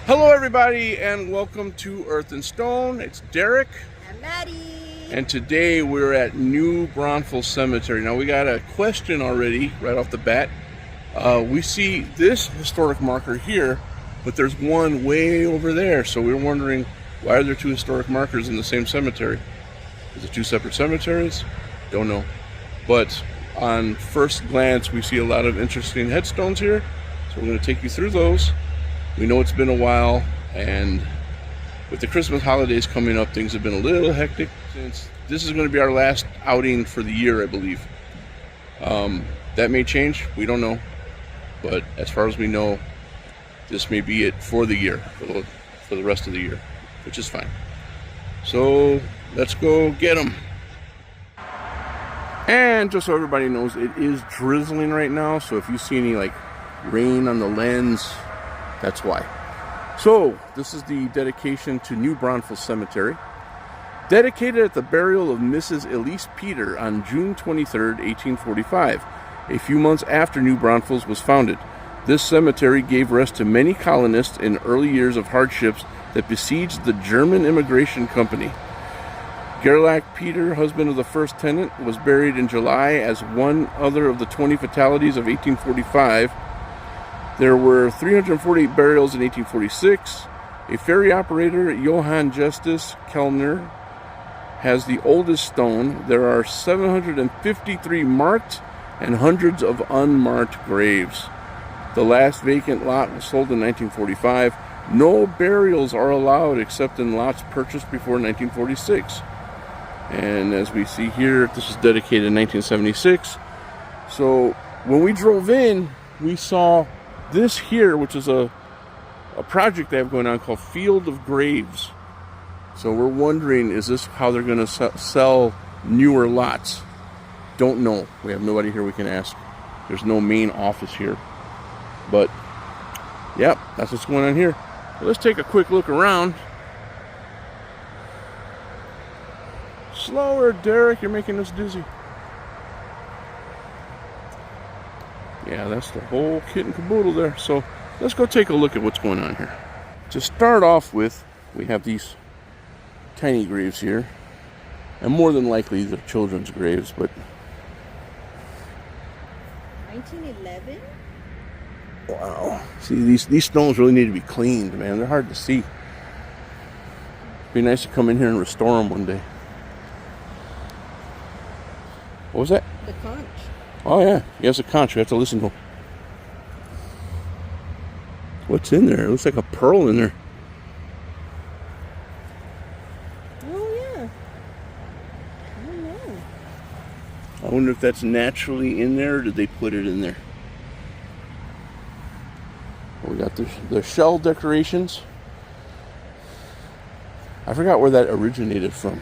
Hello everybody and welcome to Earth and Stone. It's Derek. And Maddy. And today we're at New Braunfels Cemetery. Now we got a question already right off the bat. We see this historic marker here, but there's one way over there. So we're wondering, why are there two historic markers in the same cemetery? Is it two separate cemeteries? Don't know. But on first glance we see a lot of interesting headstones here. So we're going to take you through those. We know it's been a while, and with the Christmas holidays coming up, things have been a little hectic. Since this is going to be our last outing for the year, I believe. That may change, we don't know. But as far as we know, this may be it for the year, for the rest of the year, which is fine. So let's go get them. And just so everybody knows, it is drizzling right now, so if you see any like rain on the lens, that's why. So, this is the dedication to New Braunfels Cemetery. Dedicated at the burial of Mrs. Elise Peter on June 23rd, 1845, a few months after New Braunfels was founded. This cemetery gave rest to many colonists in early years of hardships that besieged the German immigration company. Gerlach Peter, husband of the first tenant, was buried in July as one other of the 20 fatalities of 1845. There were 348 burials in 1846. A ferry operator, Johann Justus Kellner, has the oldest stone. There are 753 marked and hundreds of unmarked graves. The last vacant lot was sold in 1945. No burials are allowed except in lots purchased before 1946. And as we see here, this was dedicated in 1976. So when we drove in, we saw this here, which is a project they have going on called Field of Graves. So we're wondering, is this how they're going to sell newer lots? Don't know. We have nobody here we can ask. There's no main office here. But, yep, that's what's going on here. So let's take a quick look around. Slower, Derek. You're making us dizzy. Yeah, that's the whole kit and caboodle there. So let's go take a look at what's going on here. To start off with, we have these tiny graves here. And more than likely they're children's graves, but 1911? wow. See, these stones really need to be cleaned, man. They're hard to see. It'd be nice to come in here and restore them one day. What was that? The conch. Oh yeah, he has a conch. You have to listen to him. What's in there? It looks like a pearl in there. Oh yeah. I don't know. I wonder if that's naturally in there, or did they put it in there? We got the shell decorations. I forgot where that originated from.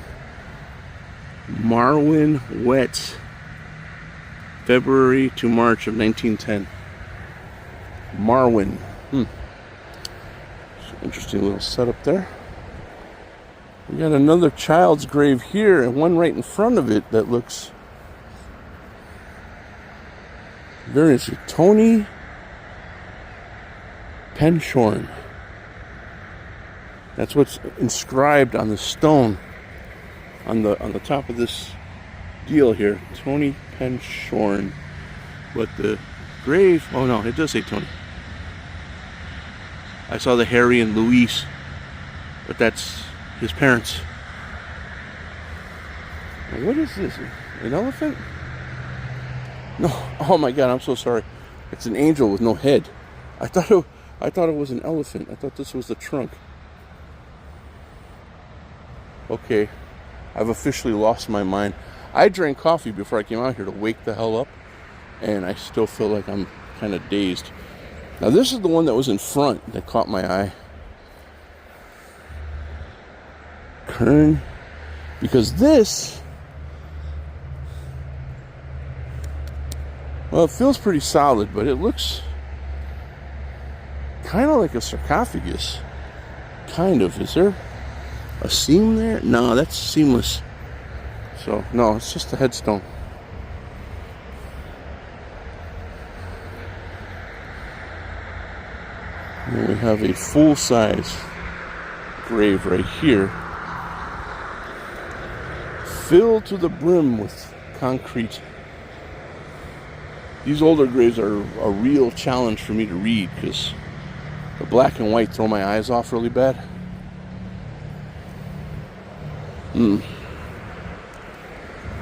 Marwin Wet. February to March of 1910. Marwin. Interesting little setup there. We got another child's grave here, and one right in front of it that looks very interesting. Tony Penshorn. That's what's inscribed on the stone on the top of this deal here. Tony Penshorn. But the grave, oh no, it does say Tony. I saw the Harry and Louise, but that's his parents. Now, what is this? An elephant? No. Oh my God, I'm so sorry. It's an angel with no head. I thought it was an elephant. I thought this was the trunk. Okay, I've officially lost my mind. I drank coffee before I came out here to wake the hell up, and I still feel like I'm kind of dazed. Now this is the one that was in front that caught my eye. Kern, because this, well, it feels pretty solid, but it looks kind of like a sarcophagus. Kind of. Is there a seam there? No, that's seamless. So, no, it's just a headstone. And we have a full-size grave right here, filled to the brim with concrete. These older graves are a real challenge for me to read because the black and white throw my eyes off really bad.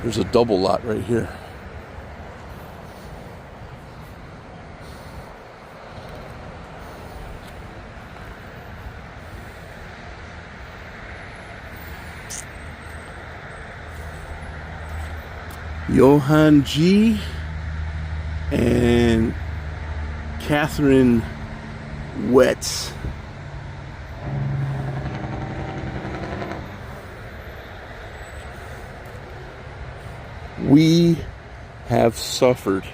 There's a double lot right here. Johann G. and Catherine Wetz. We have suffered.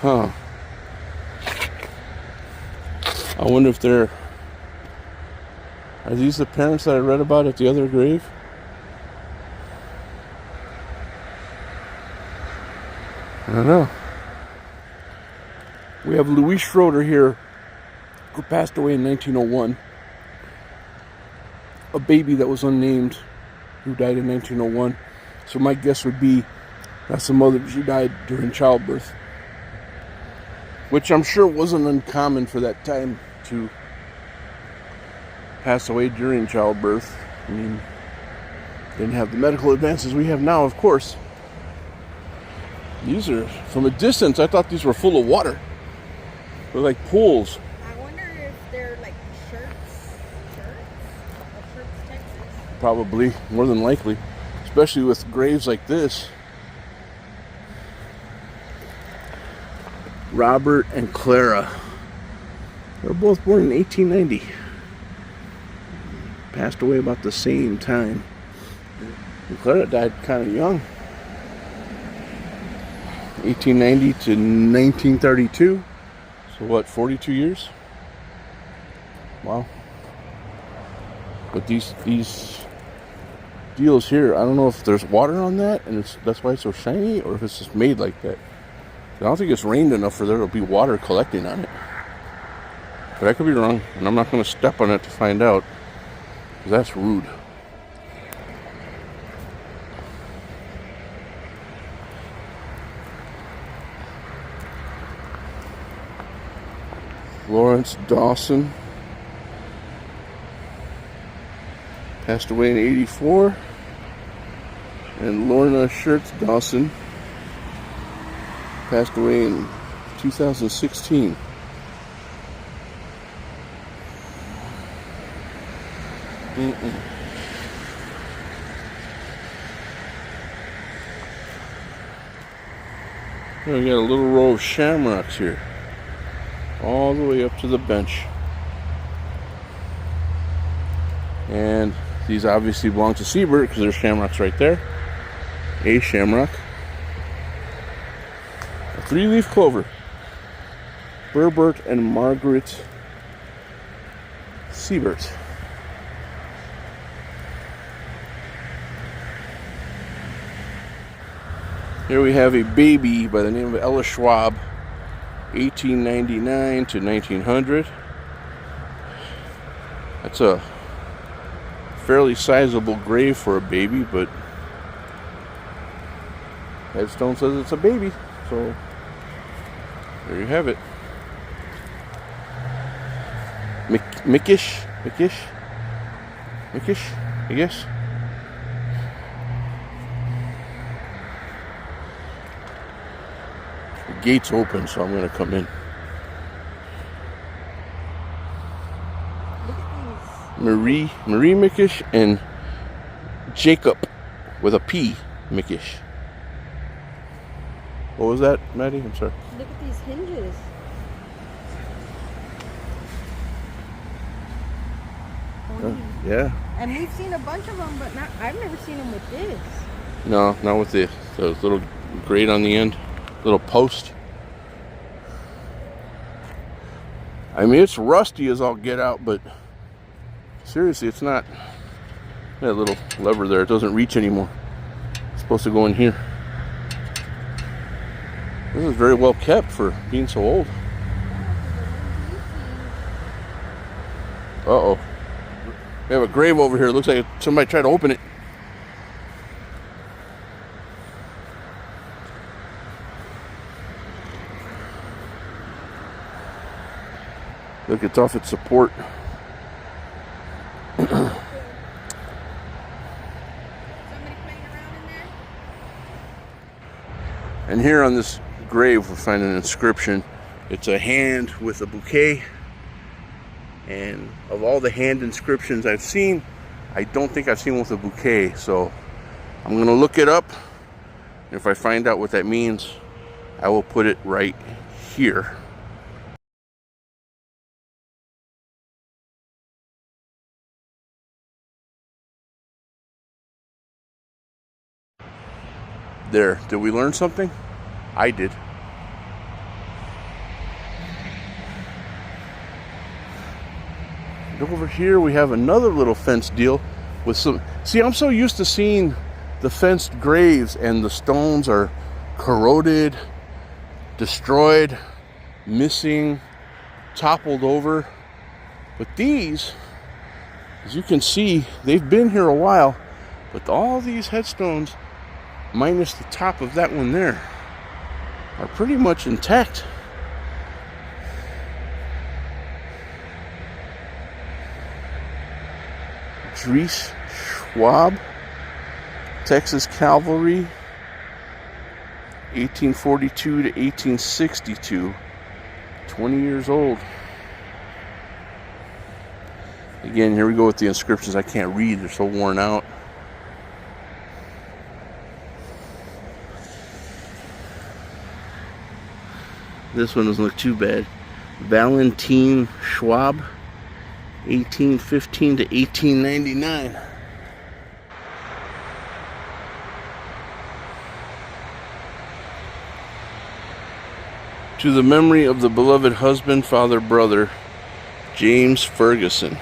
Huh. I wonder if are these the parents that I read about at the other grave? I don't know. We have Louis Schroeder here, who passed away in 1901. A baby that was unnamed, who died in 1901. So my guess would be that's the mother. She died during childbirth, which I'm sure wasn't uncommon for that time to pass away during childbirth. I mean, didn't have the medical advances we have now, of course. These are, from a distance, I thought these were full of water. They're like pools. I wonder if they're like shirts of Shirts, Texas. Probably, more than likely. Especially with graves like this. Robert and Clara. They were both born in 1890. Passed away about the same time. And Clara died kind of young. 1890 to 1932. So what, 42 years? Wow. But these deals here, I don't know if there's water on that and that's why it's so shiny, or if it's just made like that. I don't think it's rained enough for there to be water collecting on it. But I could be wrong, and I'm not going to step on it to find out, because that's rude. Lawrence Dawson passed away in 84, and Lorna Schurtz Dawson passed away in 2016. We got a little row of shamrocks here, all the way up to the bench. And these obviously belong to Siebert because there's shamrocks right there. A shamrock. A 3-leaf clover. Burbert and Margaret Siebert. Here we have a baby by the name of Ella Schwab, 1899 to 1900. That's a fairly sizable grave for a baby, but headstone says it's a baby, so there you have it. Mickish, I guess. The gate's open, so I'm going to come in. Look at these. Marie Mickish and Jacob with a P Mickish. What was that, Maddie? I'm sorry. Look at these hinges. Yeah. And we've seen a bunch of them, but I've never seen them with this. No, not with the little grate on the end, little post. I mean, it's rusty as all get out, but seriously, it's not. That little lever there, it doesn't reach anymore. It's supposed to go in here. This is very well kept for being so old. Uh-oh. We have a grave over here. Looks like somebody tried to open it. Look, it's off its support. Somebody playing around in there? And here on this grave, we'll find an inscription. It's a hand with a bouquet. And of all the hand inscriptions I've seen, I don't think I've seen one with a bouquet. So I'm going to look it up. And if I find out what that means, I will put it right here. There. Did we learn something? I did. And over here we have another little fence deal with some... See, I'm so used to seeing the fenced graves and the stones are corroded, destroyed, missing, toppled over. But these, as you can see, they've been here a while, but all these headstones, minus the top of that one there, are pretty much intact. Dries Schwab, Texas Cavalry, 1842 to 1862, 20 years old. Again, here we go with the inscriptions. I can't read, they're so worn out. This one doesn't look too bad. Valentine Schwab, 1815 to 1899. To the memory of the beloved husband, father, brother, James Ferguson.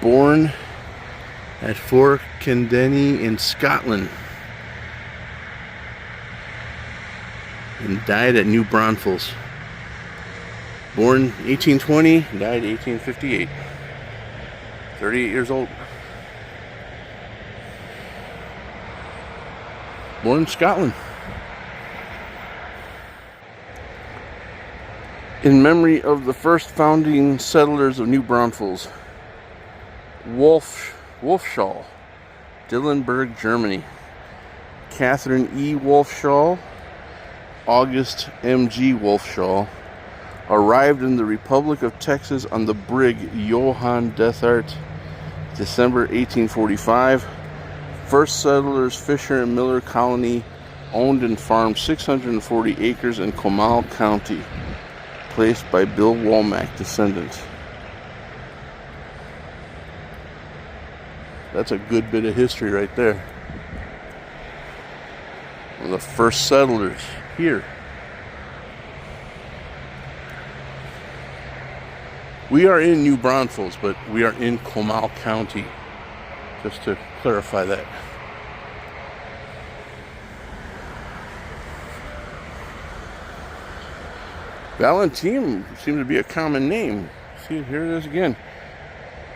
Born at Fort Kilkenny in Scotland. And died at New Braunfels. Born 1820, died 1858. 38 years old. Born in Scotland. In memory of the first founding settlers of New Braunfels, Wolfschall, Dillenburg, Germany. Catherine E. Wolfschall, August M.G. Wolfschall, arrived in the Republic of Texas on the brig Johann Dethart, December 1845. First settlers, Fisher and Miller Colony, owned and farmed 640 acres in Comal County, placed by Bill Womack descendants. That's a good bit of history right there. One of the first settlers here. We are in New Braunfels, but we are in Comal County, just to clarify that. Valentine seems to be a common name. See, here it is again.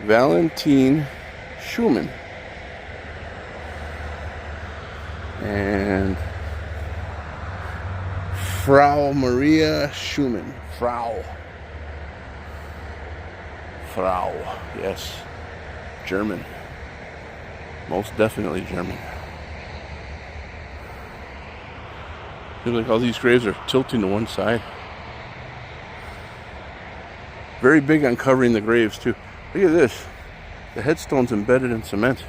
Valentine Schumann. And Frau Maria Schumann. Frau, yes. German. Most definitely German. Seems like all these graves are tilting to one side. Very big on covering the graves too. Look at this. The headstone's embedded in cement.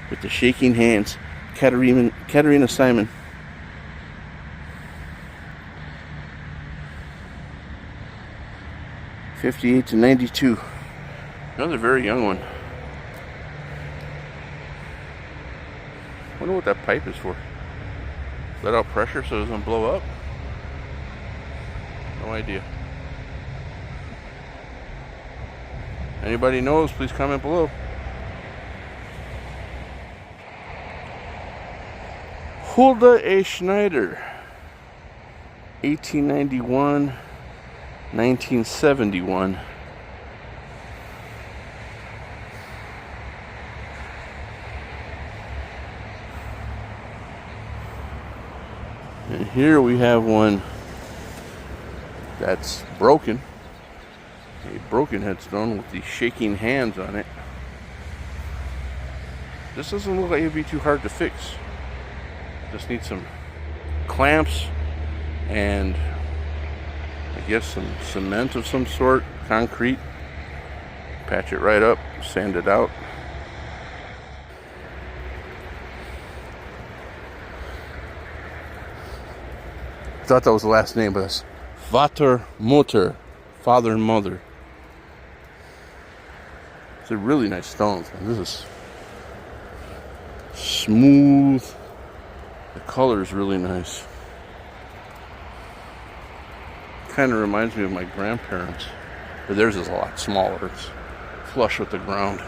With the shaking hands. Katerina Simon. '58 to '92. Another very young one. Wonder what that pipe is for. Let out pressure so it doesn't blow up? No idea. Anybody knows, please comment below. Hulda A. Schneider. 1891, 1971. And here we have one that's broken. A broken headstone with the shaking hands on it. This doesn't look like it'd be too hard to fix. Just need some clamps and I guess some cement of some sort, concrete. Patch it right up, sand it out. Thought that was the last name, but it's Vater Mutter, father and mother. It's a really nice stone. This is smooth. The color is really nice. Kind of reminds me of my grandparents, but theirs is a lot smaller. It's flush with the ground.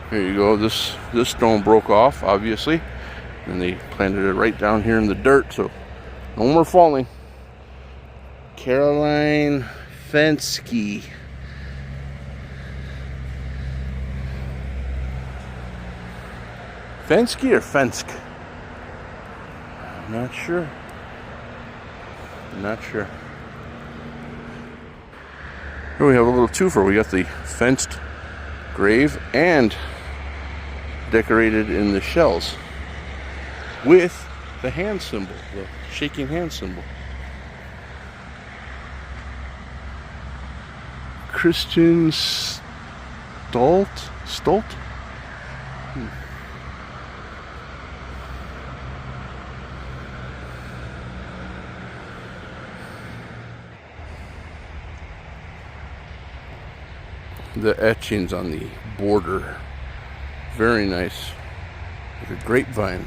There you go. This stone broke off, obviously, and they planted it right down here in the dirt, so no more falling. Caroline Fensky. Fensky or Fensk? I'm not sure. Not sure. Here we have a little twofer. We got the fenced grave and decorated in the shells with the hand symbol, the shaking hand symbol. Christian Stolt? The etchings on the border, very nice, like a grapevine.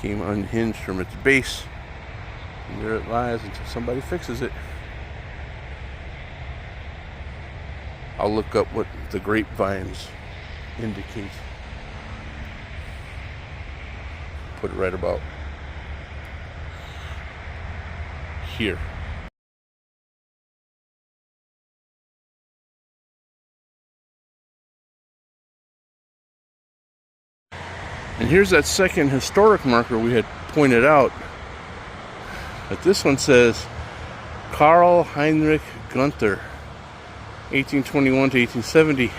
Came unhinged from its base, and there it lies until somebody fixes it. I'll look up what the grapevines indicate. Put it right about here. And here's that second historic marker we had pointed out. But this one says Karl Heinrich Gunther, 1821 to 1870.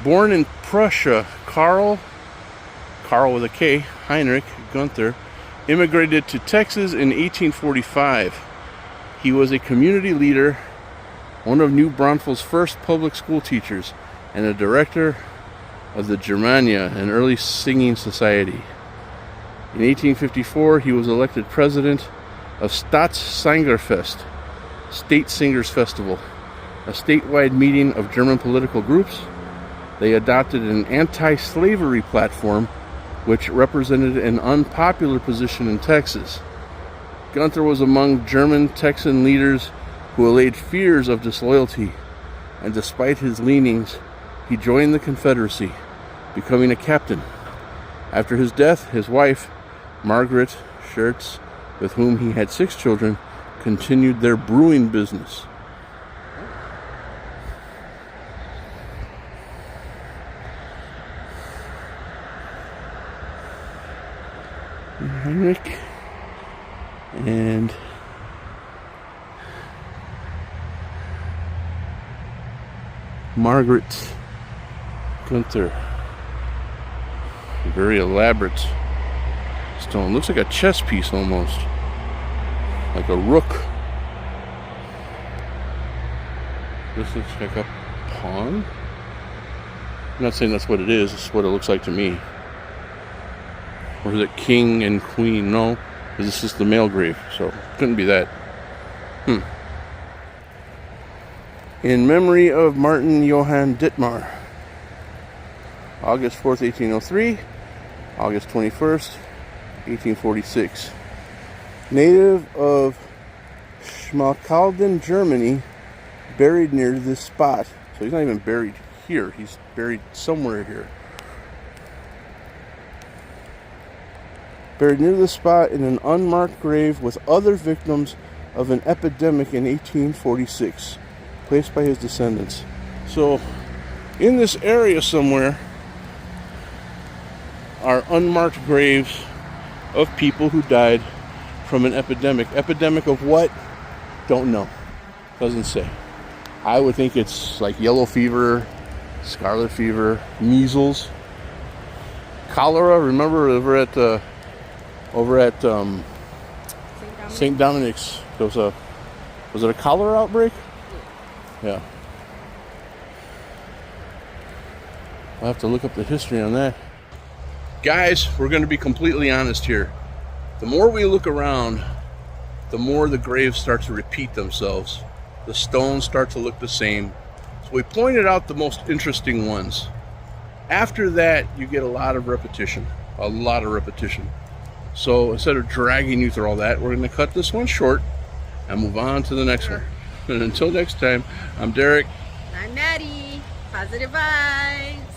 Born in Prussia, Karl with a K, Heinrich Gunther, immigrated to Texas in 1845. He was a community leader, one of New Braunfels' first public school teachers, and a director of the Germania, an early singing society. In 1854, he was elected president of Staatssangerfest, State Singers Festival, a statewide meeting of German political groups. They adopted an anti-slavery platform which represented an unpopular position in Texas. Gunther was among German Texan leaders who allayed fears of disloyalty, and despite his leanings, he joined the Confederacy, becoming a captain. After his death, his wife, Margaret Schertz, with whom he had 6 children, continued their brewing business. Heinrich and Margaret Gunther. Very elaborate stone. Looks like a chess piece almost. Like a rook. This looks like a pawn. I'm not saying that's what it is. It's what it looks like to me. Or is it king and queen? No. This is the male grave. So couldn't be that. In memory of Martin Johann Dittmar. August 4th, 1803. August 21st, 1846. native of Schmalkalden, Germany, buried near this spot. So he's not even buried here. He's buried somewhere here. Buried near this spot in an unmarked grave with other victims of an epidemic in 1846, placed by his descendants. So, in this area somewhere are unmarked graves of people who died from an epidemic. Epidemic of what? Don't know. Doesn't say. I would think it's like yellow fever, scarlet fever, measles, cholera. Remember over at St. Dominic's, there was it a cholera outbreak? Yeah. I'll have to look up the history on that. Guys, we're going to be completely honest here. The more we look around, the more the graves start to repeat themselves. The stones start to look the same. So we pointed out the most interesting ones. After that, you get a lot of repetition. A lot of repetition. So instead of dragging you through all that, we're going to cut this one short and move on to the next one. And until next time, I'm Derek. I'm Maddy. Positive vibes.